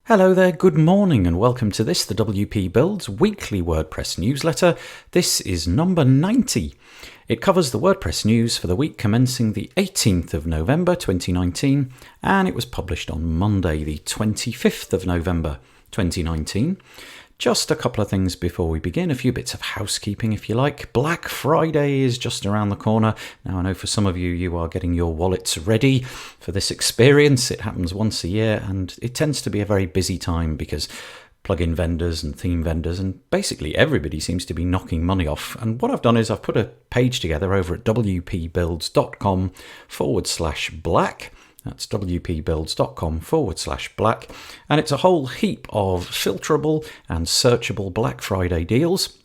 Hello there, good morning and welcome to this, the WP Builds weekly WordPress newsletter. This is number 90. It covers the WordPress news for the week commencing the 18th of November 2019 and it was published on Monday the 25th of November 2019. Just a couple of things before we begin, a few bits of housekeeping if you like. Black Friday is just around the corner. Now I know for some of you, you are getting your wallets ready for this experience. It happens once a year and it tends to be a very busy time because plugin vendors and theme vendors and basically everybody seems to be knocking money off. And what I've done is I've put a page together over at wpbuilds.com/black. That's wpbuilds.com/black, and it's a whole heap of filterable and searchable Black Friday deals.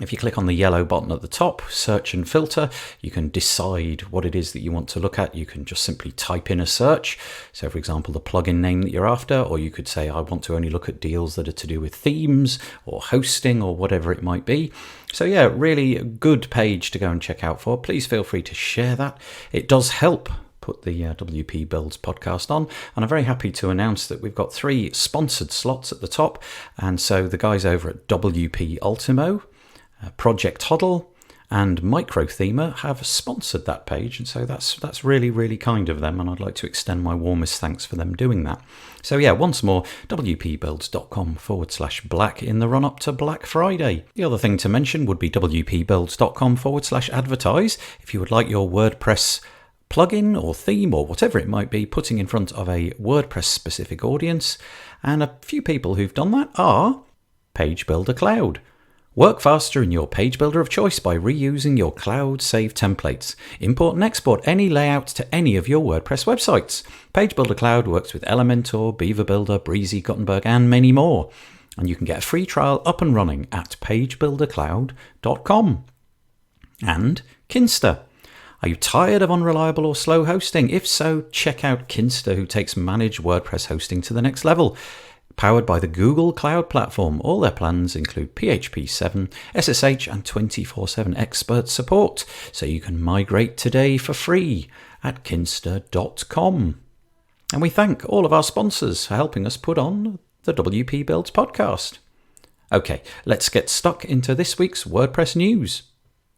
If you click on the yellow button at the top, search and filter, you can decide what it is that you want to look at. You can just simply type in a search. So for example, the plugin name that you're after, or you could say, I want to only look at deals that are to do with themes or hosting or whatever it might be. So yeah, really a good page to go and check out for. Please feel free to share that. It does help put the WP Builds podcast on, and I'm very happy to announce that we've got 3 sponsored slots at the top, and so the guys over at WP Ultimo, Project Huddle and Microthemer have sponsored that page, and so that's really kind of them, and I'd like to extend my warmest thanks for them doing that. So yeah, once more, wpbuilds.com/black in the run up to Black Friday. The other thing to mention would be wpbuilds.com/advertise if you would like your WordPress plugin or theme or whatever it might be putting in front of a WordPress specific audience, and a few people who've done that are Page Builder Cloud. Work faster in your page builder of choice by reusing your cloud save templates. Import and export any layout to any of your WordPress websites. Page Builder Cloud works with Elementor, Beaver Builder, Brizy, Gutenberg and many more, and you can get a free trial up and running at pagebuildercloud.com. And Kinsta. Are you tired of unreliable or slow hosting? If so, check out Kinsta, who takes managed WordPress hosting to the next level. Powered by the Google Cloud Platform, all their plans include PHP 7, SSH and 24/7 expert support, so you can migrate today for free at kinsta.com. And we thank all of our sponsors for helping us put on the WP Builds podcast. Okay, let's get stuck into this week's WordPress news.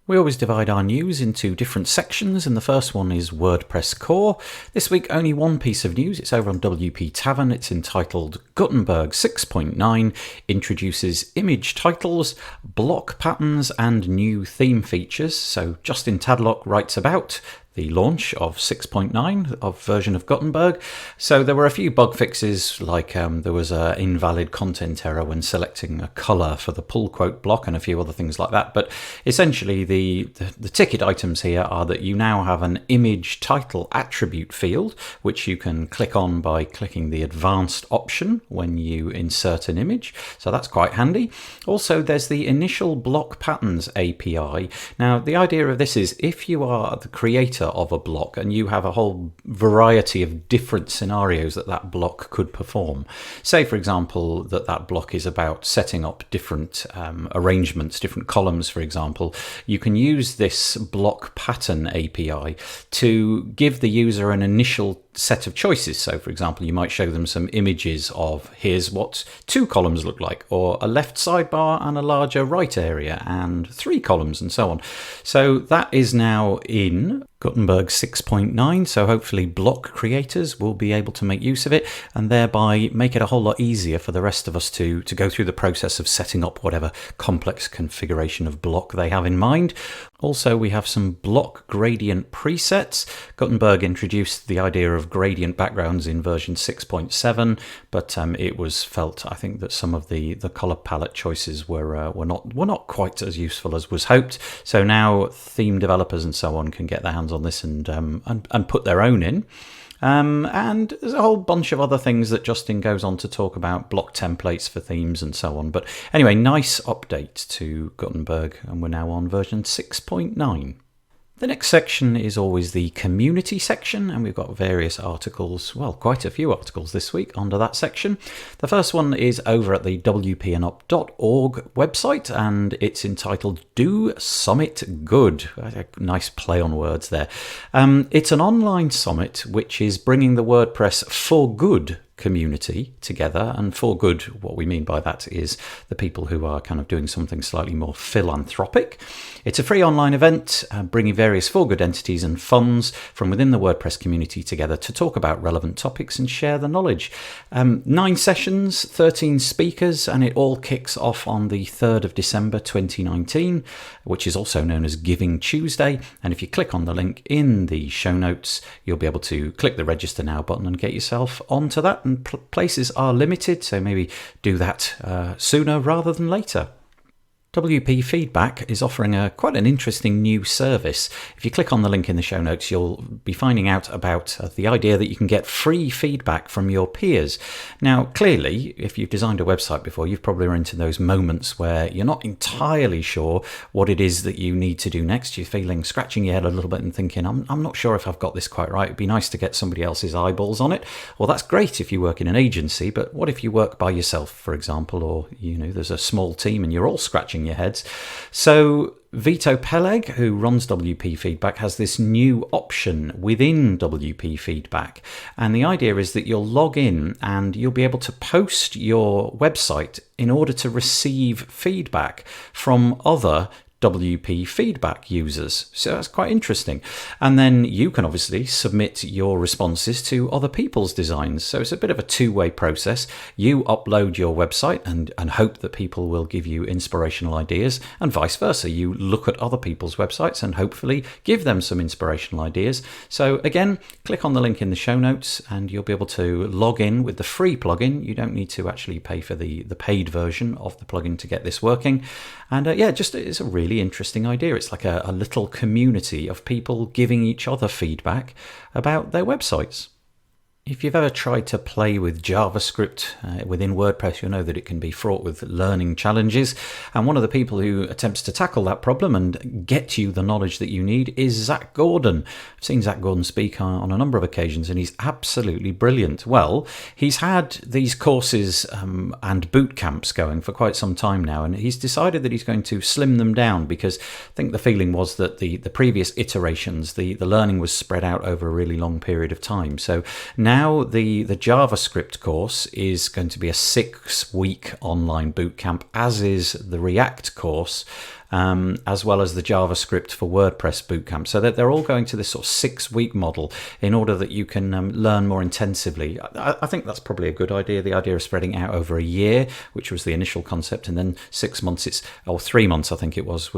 We always divide our news into different sections, and the first one is WordPress Core. This week, only one piece of news. It's over on WP Tavern. It's entitled Gutenberg 6.9 introduces image titles, block patterns, and new theme features. So Justin Tadlock writes about the launch of 6.9 of version of Gutenberg. So there were a few bug fixes, like there was an invalid content error when selecting a color for the pull quote block and a few other things like that. But essentially the ticket items here are that you now have an image title attribute field, which you can click on by clicking the advanced option when you insert an image. So that's quite handy. Also, there's the initial block patterns API. Now, the idea of this is if you are the creator of a block and you have a whole variety of different scenarios that block could perform. Say, for example, that block is about setting up different arrangements, different columns, for example. You can use this block pattern API to give the user an initial set of choices. So for example, you might show them some images of here's what 2 columns look like, or a left sidebar and a larger right area and 3 columns and so on. So that is now in Gutenberg 6.9, so hopefully block creators will be able to make use of it and thereby make it a whole lot easier for the rest of us to go through the process of setting up whatever complex configuration of block they have in mind. Also, we have some block gradient presets. Gutenberg introduced the idea of gradient backgrounds in version 6.7, but it was felt, I think, that some of the color palette choices were not quite as useful as was hoped. So now theme developers and so on can get their hands on this and put their own in. And there's a whole bunch of other things that Justin goes on to talk about, block templates for themes and so on. But anyway, nice update to Gutenberg, and we're now on version 6.9. The next section is always the community section, and we've got various articles, well, quite a few articles this week under that section. The first one is over at the wpandup.org website, and it's entitled Do Summit Good. A nice play on words there. It's an online summit which is bringing the WordPress for good community together. And for good, what we mean by that is the people who are kind of doing something slightly more philanthropic. It's a free online event bringing various for good entities and funds from within the WordPress community together to talk about relevant topics and share the knowledge. 9 sessions, 13 speakers, and it all kicks off on the 3rd of December 2019, which is also known as Giving Tuesday. And if you click on the link in the show notes, you'll be able to click the register now button and get yourself onto that. And places are limited, so maybe do that sooner rather than later. WP Feedback is offering quite an interesting new service. If you click on the link in the show notes, you'll be finding out about the idea that you can get free feedback from your peers. Now, clearly, if you've designed a website before, you've probably run into those moments where you're not entirely sure what it is that you need to do next. You're scratching your head a little bit and thinking, I'm not sure if I've got this quite right. It'd be nice to get somebody else's eyeballs on it. Well, that's great if you work in an agency, but what if you work by yourself, for example, or there's a small team and you're all scratching your heads? So Vito Peleg, who runs WP Feedback, has this new option within WP Feedback. And the idea is that you'll log in and you'll be able to post your website in order to receive feedback from other WP Feedback users. So that's quite interesting. And then you can obviously submit your responses to other people's designs. So it's a bit of a two-way process. You upload your website and hope that people will give you inspirational ideas, and vice versa. You look at other people's websites and hopefully give them some inspirational ideas. So again, click on the link in the show notes and you'll be able to log in with the free plugin. You don't need to actually pay for the paid version of the plugin to get this working. And it's a really interesting idea. It's like a little community of people giving each other feedback about their websites. If you've ever tried to play with JavaScript within WordPress, you'll know that it can be fraught with learning challenges. And one of the people who attempts to tackle that problem and get you the knowledge that you need is Zach Gordon. I've seen Zach Gordon speak on a number of occasions, and he's absolutely brilliant. Well, he's had these courses and boot camps going for quite some time now, and he's decided that he's going to slim them down because I think the feeling was that the previous iterations, the learning was spread out over a really long period of time. So now the JavaScript course is going to be a 6-week online bootcamp, as is the React course, as well as the JavaScript for WordPress bootcamp. So that they're all going to this sort of 6-week model in order that you can learn more intensively. I think that's probably a good idea. The idea of spreading out over a year, which was the initial concept, and then 6 months, 3 months, I think it was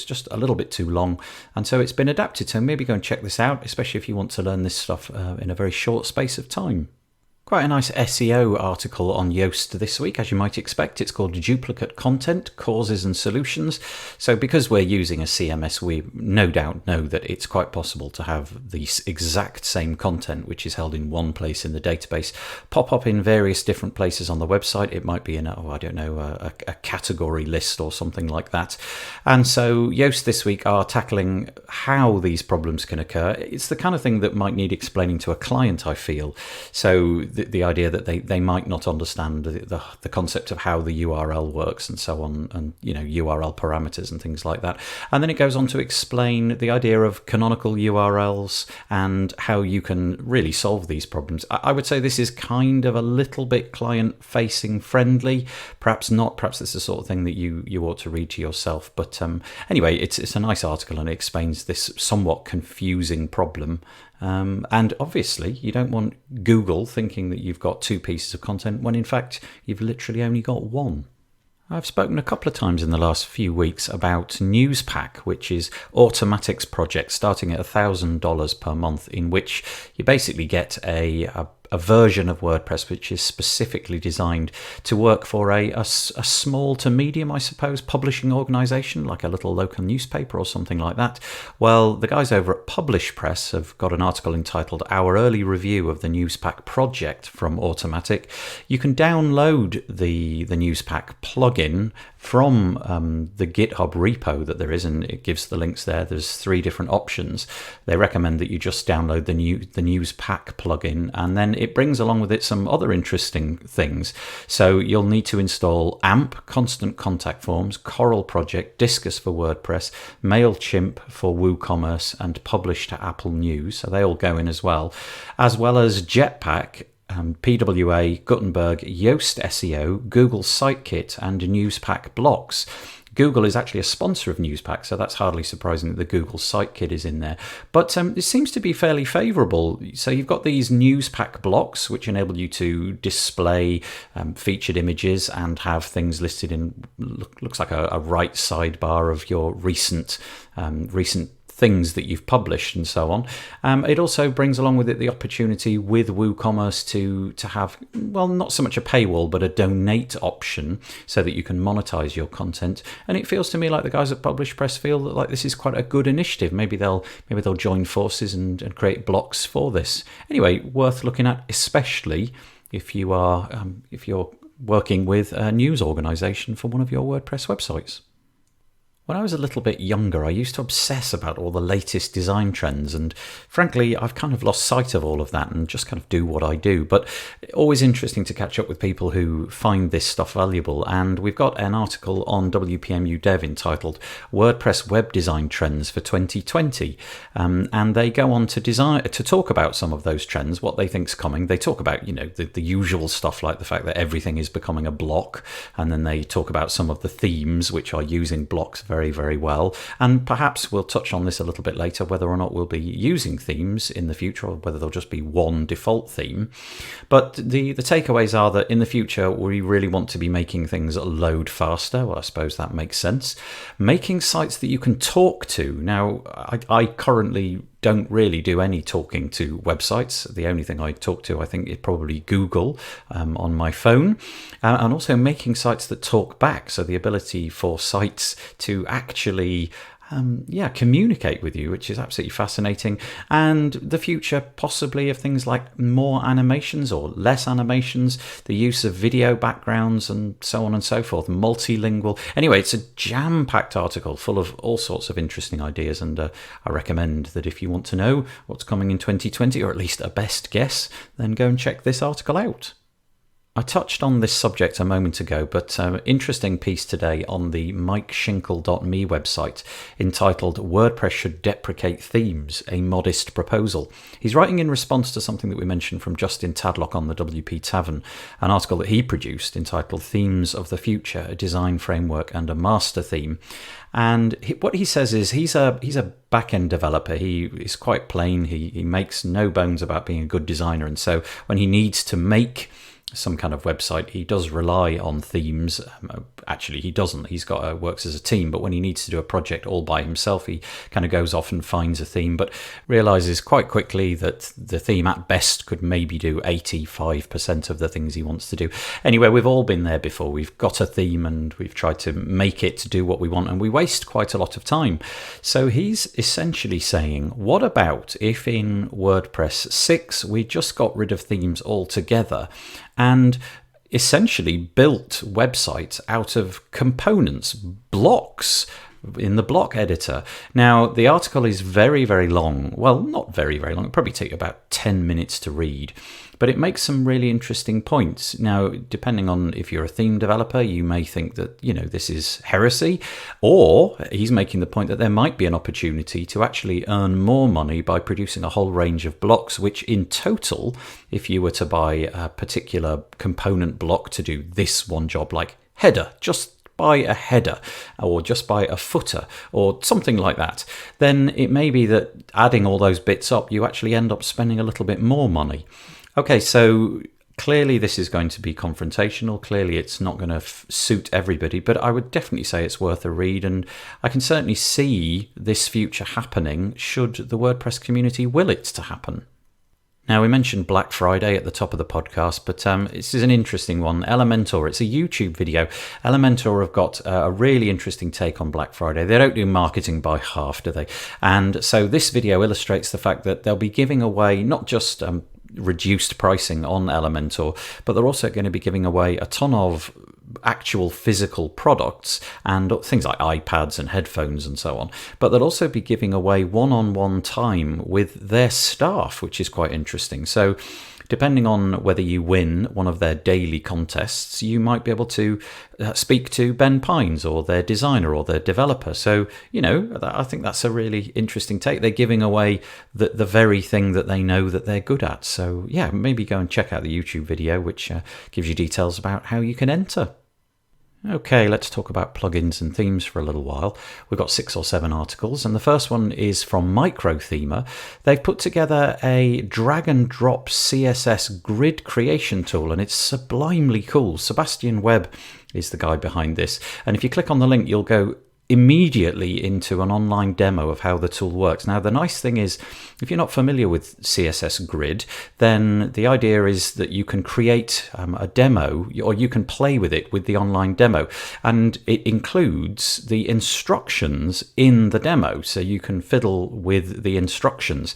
just a little bit too long. And so it's been adapted. So maybe go and check this out, especially if you want to learn this stuff in a very short space of time. Quite a nice SEO article on Yoast this week, as you might expect. It's called Duplicate Content, Causes and Solutions. So because we're using a CMS, we no doubt know that it's quite possible to have the exact same content, which is held in one place in the database, pop up in various different places on the website. It might be in a category list or something like that. And so Yoast this week are tackling how these problems can occur. It's the kind of thing that might need explaining to a client, I feel. So the idea that they might not understand the concept of how the URL works and so on, and URL parameters and things like that. And then it goes on to explain the idea of canonical URLs and how you can really solve these problems. I would say this is kind of a little bit client facing friendly, perhaps not, perhaps it's the sort of thing that you ought to read to yourself. But anyway, it's a nice article and it explains this somewhat confusing problem. And obviously, you don't want Google thinking that you've got 2 pieces of content when in fact you've literally only got 1. I've spoken a couple of times in the last few weeks about Newspack, which is Automattic's project starting at $1,000 per month, in which you basically get a version of WordPress which is specifically designed to work for a small to medium, I suppose, publishing organization, like a little local newspaper or something like that. Well, the guys over at Publish Press have got an article entitled Our Early Review of the Newspack Project from Automattic. You can download the Newspack plugin from the GitHub repo that there is, and it gives the links there. There's 3 different options. They recommend that you just download the Newspack plugin, and then it brings along with it some other interesting things. So you'll need to install AMP, Constant Contact Forms, Coral Project, Discus for WordPress, MailChimp for WooCommerce, and Publish to Apple News. So they all go in as well as Jetpack, PWA, Gutenberg, Yoast SEO, Google Sitekit, and Newspack blocks. Google is actually a sponsor of Newspack, so that's hardly surprising that the Google Sitekit is in there. But it seems to be fairly favourable. So you've got these Newspack blocks, which enable you to display featured images and have things listed in, looks like a right sidebar of your recent things that you've published and so on. It also brings along with it the opportunity with WooCommerce to have, well, not so much a paywall, but a donate option so that you can monetize your content. And it feels to me like the guys at Publish Press feel that like this is quite a good initiative. Maybe they'll join forces and create blocks for this. Anyway, worth looking at, especially if you're working with a news organization for one of your WordPress websites. When I was a little bit younger, I used to obsess about all the latest design trends, and frankly, I've kind of lost sight of all of that and just kind of do what I do. But always interesting to catch up with people who find this stuff valuable, and we've got an article on WPMU Dev entitled WordPress Web Design Trends for 2020, and they go on to talk about some of those trends, what they think's coming. They talk about, the usual stuff like the fact that everything is becoming a block, and then they talk about some of the themes which are using blocks very, very well. And perhaps we'll touch on this a little bit later, whether or not we'll be using themes in the future or whether there'll just be one default theme. But the takeaways are that in the future, we really want to be making things load faster. Well, I suppose that makes sense. Making sites that you can talk to. Now, I currently don't really do any talking to websites. The only thing I talk to, I think, is probably Google on my phone, and also making sites that talk back. So the ability for sites to actually communicate with you, which is absolutely fascinating. And the future possibly of things like more animations or less animations, the use of video backgrounds and so on and so forth, multilingual. Anyway, it's a jam-packed article full of all sorts of interesting ideas, and I recommend that if you want to know what's coming in 2020, or at least a best guess, then go and check this article out. I touched on this subject a moment ago, but interesting piece today on the mikeshinkle.me website entitled WordPress Should Deprecate Themes, a Modest Proposal. He's writing in response to something that we mentioned from Justin Tadlock on the WP Tavern, an article that he produced entitled Themes of the Future, a Design Framework and a Master Theme. And what he says is he's a back-end developer. He is quite plain. He makes no bones about being a good designer. And so when he needs to make some kind of website, he does rely on themes. Actually, he doesn't. He's got works as a team, but when he needs to do a project all by himself, he kind of goes off and finds a theme, but realizes quite quickly that the theme at best could maybe do 85% of the things he wants to do. Anyway, we've all been there before. We've got a theme and we've tried to make it to do what we want, and we waste quite a lot of time. So he's essentially saying, what about if in WordPress 6 we just got rid of themes altogether and essentially built websites out of components, blocks, in the block editor. Now, the article is very, very long. Well, not very, very long. It'll probably take about 10 minutes to read. But it makes some really interesting points. Now, depending on if you're a theme developer, you may think that, this is heresy. Or he's making the point that there might be an opportunity to actually earn more money by producing a whole range of blocks, which in total, if you were to buy a particular component block to do this one job, like header, just buy a header or just buy a footer or something like that, then it may be that adding all those bits up, you actually end up spending a little bit more money. Okay, so clearly this is going to be confrontational. Clearly it's not going to suit everybody, but I would definitely say it's worth a read, and I can certainly see this future happening should the WordPress community will it to happen. Now, we mentioned Black Friday at the top of the podcast, but this is an interesting one. Elementor, it's a YouTube video. Elementor have got a really interesting take on Black Friday. They don't do marketing by half, do they? And so this video illustrates the fact that they'll be giving away not just reduced pricing on Elementor, but they're also going to be giving away a ton of actual physical products and things like iPads and headphones and so on. But they'll also be giving away one-on-one time with their staff, which is quite interesting. So depending on whether you win one of their daily contests, you might be able to speak to Ben Pines or their designer or their developer. So, I think that's a really interesting take. They're giving away the very thing that they know that they're good at. So, yeah, maybe go and check out the YouTube video, which gives you details about how you can enter. Okay, let's talk about plugins and themes for a little while. We've got 6 or 7 articles, and the first one is from Microthemer. They've put together a drag and drop CSS grid creation tool, and it's sublimely cool. Sebastian Webb is the guy behind this, and if you click on the link, you'll go immediately into an online demo of how the tool works. Now, the nice thing is, if you're not familiar with CSS Grid, then the idea is that you can create a demo, or you can play with it with the online demo, and it includes the instructions in the demo, so you can fiddle with the instructions.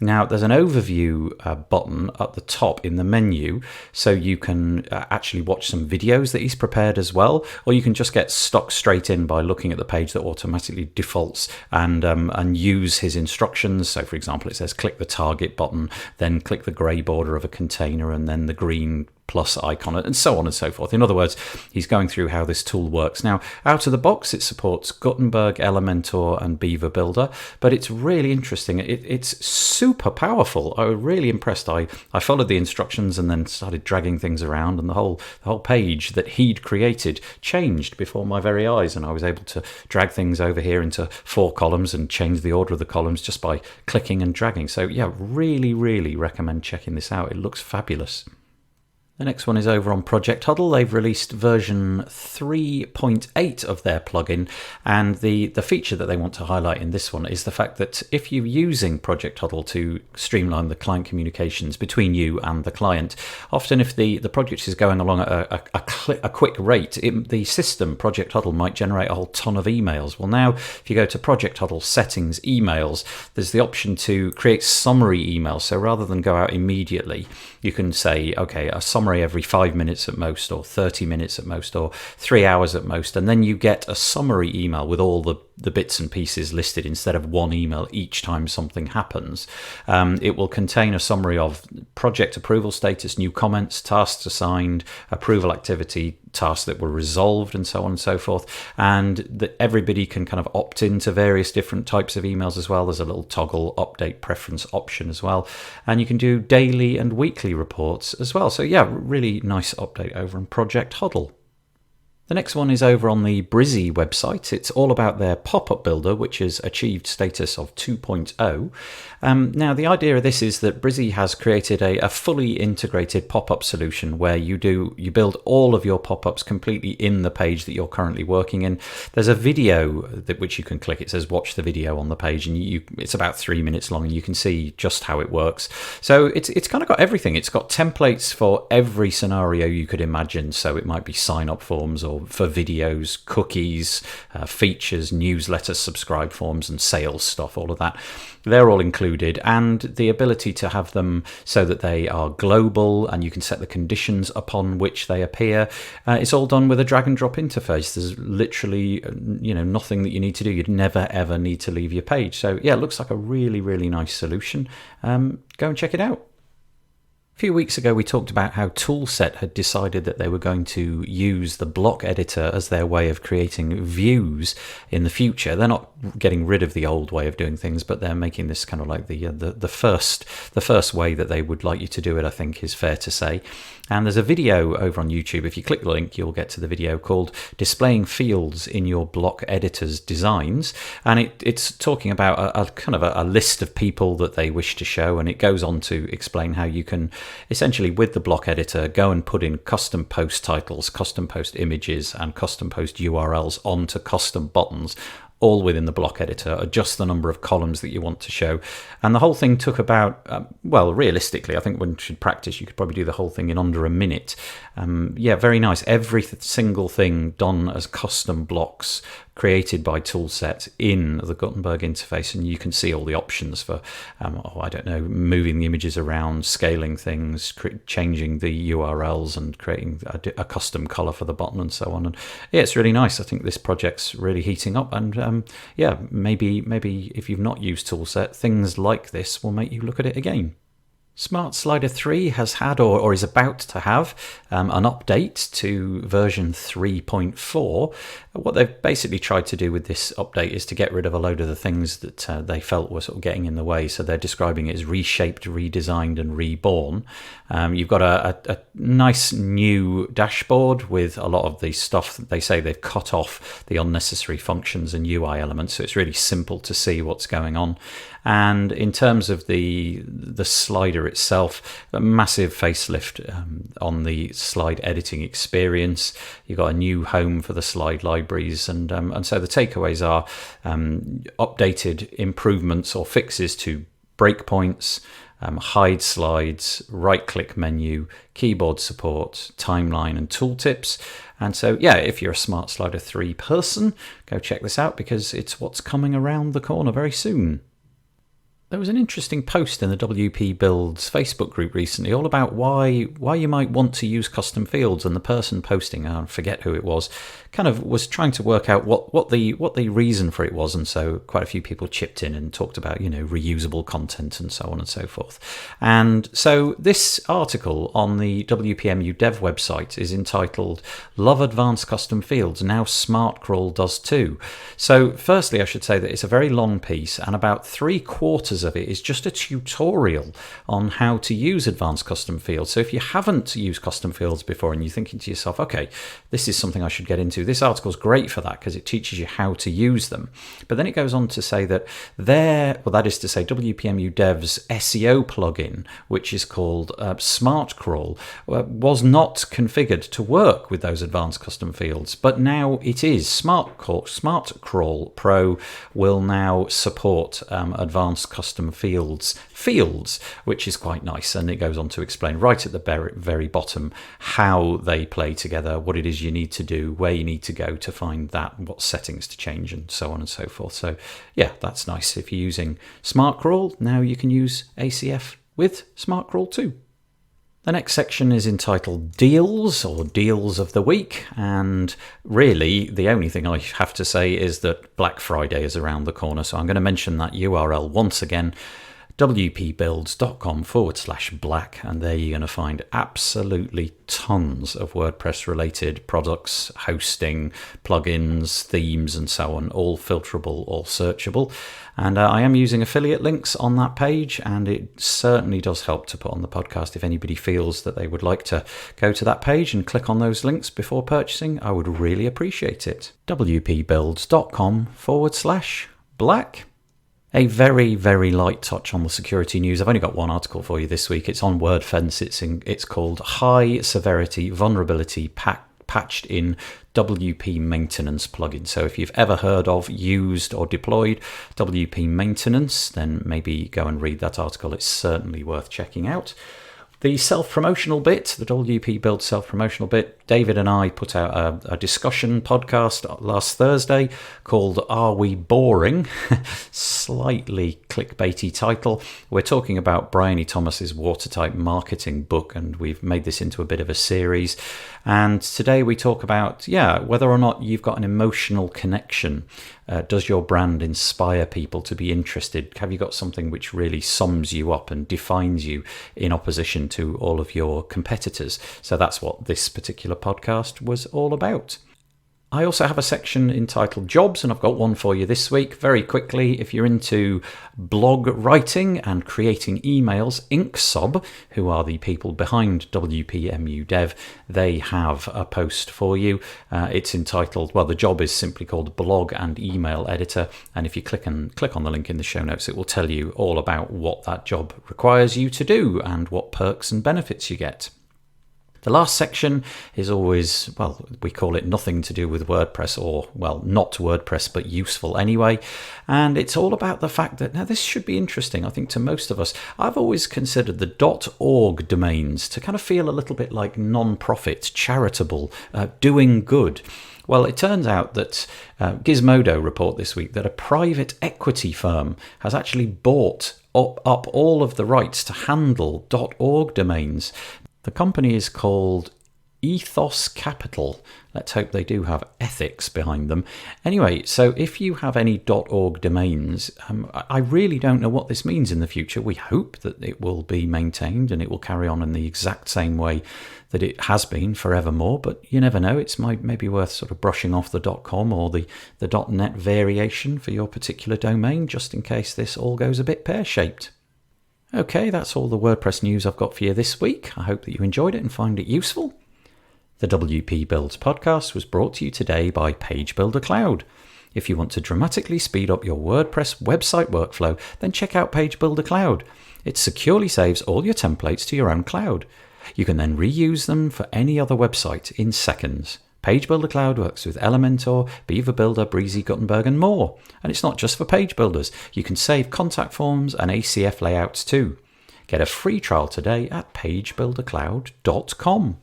Now, there's an overview button at the top in the menu, so you can actually watch some videos that he's prepared as well, or you can just get stuck straight in by looking at the page that automatically defaults and use his instructions. So, for example, it says click the target button, then click the grey border of a container, and then the green plus icon, and so on and so forth. In other words, he's going through how this tool works. Now, out of the box, it supports Gutenberg, Elementor, and Beaver Builder, but it's really interesting. It's super powerful. I was really impressed. I followed the instructions and then started dragging things around, and the whole page that he'd created changed before my very eyes, and I was able to drag things over here into 4 columns and change the order of the columns just by clicking and dragging. So yeah, really, really recommend checking this out. It looks fabulous. The next one is over on Project Huddle. They've released version 3.8 of their plugin, and the feature that they want to highlight in this one is the fact that if you're using Project Huddle to streamline the client communications between you and the client, often if the project is going along at a quick rate, the system, Project Huddle, might generate a whole ton of emails. Well, now, if you go to Project Huddle Settings, Emails, there's the option to create summary emails. So rather than go out immediately, you can say, okay, a summary every 5 minutes at most, or 30 minutes at most, or 3 hours at most, and then you get a summary email with all the bits and pieces listed instead of one email each time something happens. It will contain a summary of project approval status, new comments, tasks assigned, approval activity, tasks that were resolved, and so on and so forth, and that everybody can kind of opt into various different types of emails as well. There's a little toggle update preference option as well, and you can do daily and weekly reports as well. So yeah, really nice update over on Project Huddle. The next one is over on the Brizy website. It's all about their Popup builder, which has achieved status of 2.0. Now, the idea of this is that Brizy has created a fully integrated pop-up solution where you build all of your pop-ups completely in the page that you're currently working in. There's a video which you can click. It says watch the video on the page, and it's about 3 minutes long, and you can see just how it works. So it's kind of got everything. It's got templates for every scenario you could imagine. So it might be sign-up forms, or for videos, cookies, features, newsletters, subscribe forms, and sales stuff, all of that. They're all included, and the ability to have them so that they are global and you can set the conditions upon which they appear. It's all done with a drag and drop interface. There's literally nothing that you need to do. You'd never ever need to leave your page. So yeah, it looks like a really, really nice solution. Go and check it out. A few weeks ago, we talked about how Toolset had decided that they were going to use the block editor as their way of creating views in the future. They're not getting rid of the old way of doing things, but they're making this kind of like the first way that they would like you to do it, I think is fair to say. And there's a video over on YouTube. If you click the link, you'll get to the video called Displaying Fields in Your Block Editor's Designs. And it's talking about a kind of a list of people that they wish to show. And it goes on to explain how you can essentially, with the block editor, go and put in custom post titles, custom post images, and custom post URLs onto custom buttons, all within the block editor. Adjust the number of columns that you want to show. And the whole thing took about, realistically, I think when you should practice, you could probably do the whole thing in under a minute. Yeah, very nice. Every single thing done as custom blocks created by Toolset in the Gutenberg interface, and you can see all the options for, moving the images around, scaling things, changing the URLs, and creating a custom color for the button, and so on. And yeah, it's really nice. I think this project's really heating up, and maybe if you've not used Toolset, things like this will make you look at it again. Smart Slider 3 has had or is about to have an update to version 3.4. What they've basically tried to do with this update is to get rid of a load of the things that they felt were sort of getting in the way. So they're describing it as reshaped, redesigned and reborn. You've got a nice new dashboard with a lot of the stuff that they say they've cut off the unnecessary functions and UI elements. So it's really simple to see what's going on. And in terms of the slider itself, a massive facelift on the slide editing experience. You've got a new home for the slide libraries, and so the takeaways are updated improvements or fixes to breakpoints, hide slides, right-click menu, keyboard support, timeline, and tooltips. And so, yeah, if you're a Smart Slider 3 person, go check this out because it's what's coming around the corner very soon. There was an interesting post in the WP Builds Facebook group recently all about why you might want to use custom fields, and the person posting, I forget who it was, kind of was trying to work out what the reason for it was, and so quite a few people chipped in and talked about, reusable content and so on and so forth. And so this article on the WPMU Dev website is entitled "Love Advanced Custom Fields, Now SmartCrawl Does Too." So firstly, I should say that it's a very long piece, and about 3/4 of it is just a tutorial on how to use advanced custom fields. So if you haven't used custom fields before and you're thinking to yourself, okay, this is something I should get into, this article is great for that because it teaches you how to use them. But then it goes on to say that that is to say WPMU Dev's SEO plugin, which is called SmartCrawl, was not configured to work with those advanced custom fields, but now it is. SmartCrawl Pro will now support advanced custom fields, which is quite nice, and it goes on to explain right at the very bottom how they play together, what it is you need to do, where you need to go to find that, what settings to change, and so on and so forth. So yeah, that's nice. If you're using SmartCrawl, now you can use ACF with SmartCrawl too. The next section is entitled Deals, or Deals of the Week, and really the only thing I have to say is that Black Friday is around the corner, so I'm going to mention that URL once again, wpbuilds.com/black, and there you're going to find absolutely tons of WordPress related products, hosting, plugins, themes and so on, all filterable, all searchable. And I am using affiliate links on that page, and it certainly does help to put on the podcast. If anybody feels that they would like to go to that page and click on those links before purchasing, I would really appreciate it. wpbuilds.com/black. A very, very light touch on the security news. I've only got one article for you this week. It's on WordFence. It's called High Severity Vulnerability Patched in WP Maintenance Plugin. So if you've ever heard of, used or deployed WP Maintenance, then maybe go and read that article. It's certainly worth checking out. The self-promotional bit, the WP Build self-promotional bit, David and I put out a discussion podcast last Thursday called Are We Boring? Slightly clickbaity title. We're talking about Brian Thomas's Watertight Marketing book, and we've made this into a bit of a series. And today we talk about, whether or not you've got an emotional connection. Does your brand inspire people to be interested? Have you got something which really sums you up and defines you in opposition to all of your competitors? So that's what this particular podcast was all about. I also have a section entitled Jobs, and I've got one for you this week. Very quickly, if you're into blog writing and creating emails, InkSub, who are the people behind WPMU Dev, they have a post for you. It's entitled, the job is simply called Blog and Email Editor, and if you click on the link in the show notes, it will tell you all about what that job requires you to do and what perks and benefits you get. The last section is always, we call it nothing to do with WordPress, or, not WordPress, but useful anyway. And it's all about the fact that, now this should be interesting, I think, to most of us. I've always considered the .org domains to kind of feel a little bit like non-profit, charitable, doing good. Well, it turns out that Gizmodo report this week that a private equity firm has actually bought up all of the rights to handle .org domains. The company is called Ethos Capital. Let's hope they do have ethics behind them. Anyway, so if you have any .org domains, I really don't know what this means in the future. We hope that it will be maintained and it will carry on in the exact same way that it has been forevermore, but you never know. It's maybe worth sort of brushing off the .com or the .net variation for your particular domain, just in case this all goes a bit pear-shaped. Okay, that's all the WordPress news I've got for you this week. I hope that you enjoyed it and find it useful. The WP Builds podcast was brought to you today by Page Builder Cloud. If you want to dramatically speed up your WordPress website workflow, then check out Page Builder Cloud. It securely saves all your templates to your own cloud. You can then reuse them for any other website in seconds. Page Builder Cloud works with Elementor, Beaver Builder, Brizy, Gutenberg and more. And it's not just for page builders. You can save contact forms and ACF layouts too. Get a free trial today at pagebuildercloud.com.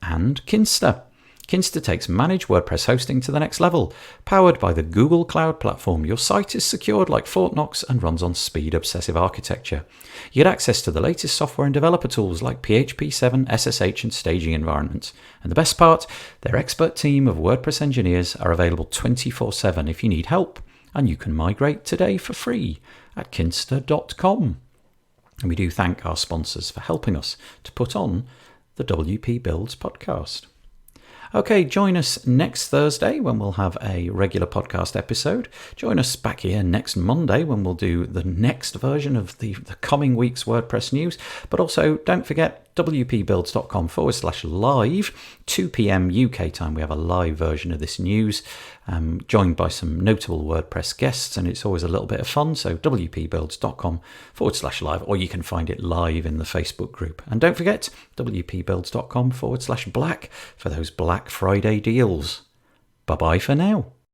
And Kinsta. Kinsta takes managed WordPress hosting to the next level. Powered by the Google Cloud Platform, your site is secured like Fort Knox and runs on speed-obsessive architecture. You get access to the latest software and developer tools like PHP 7, SSH and staging environments. And the best part, their expert team of WordPress engineers are available 24/7 if you need help. And you can migrate today for free at kinsta.com. And we do thank our sponsors for helping us to put on the WP Builds podcast. Okay, join us next Thursday when we'll have a regular podcast episode. Join us back here next Monday when we'll do the next version of the coming week's WordPress news. But also, don't forget wpbuilds.com/live, 2 p.m. UK time. We have a live version of this news, joined by some notable WordPress guests, and it's always a little bit of fun. So wpbuilds.com/live, or you can find it live in the Facebook group. And don't forget wpbuilds.com/black for those Black Friday deals. Bye-bye for now.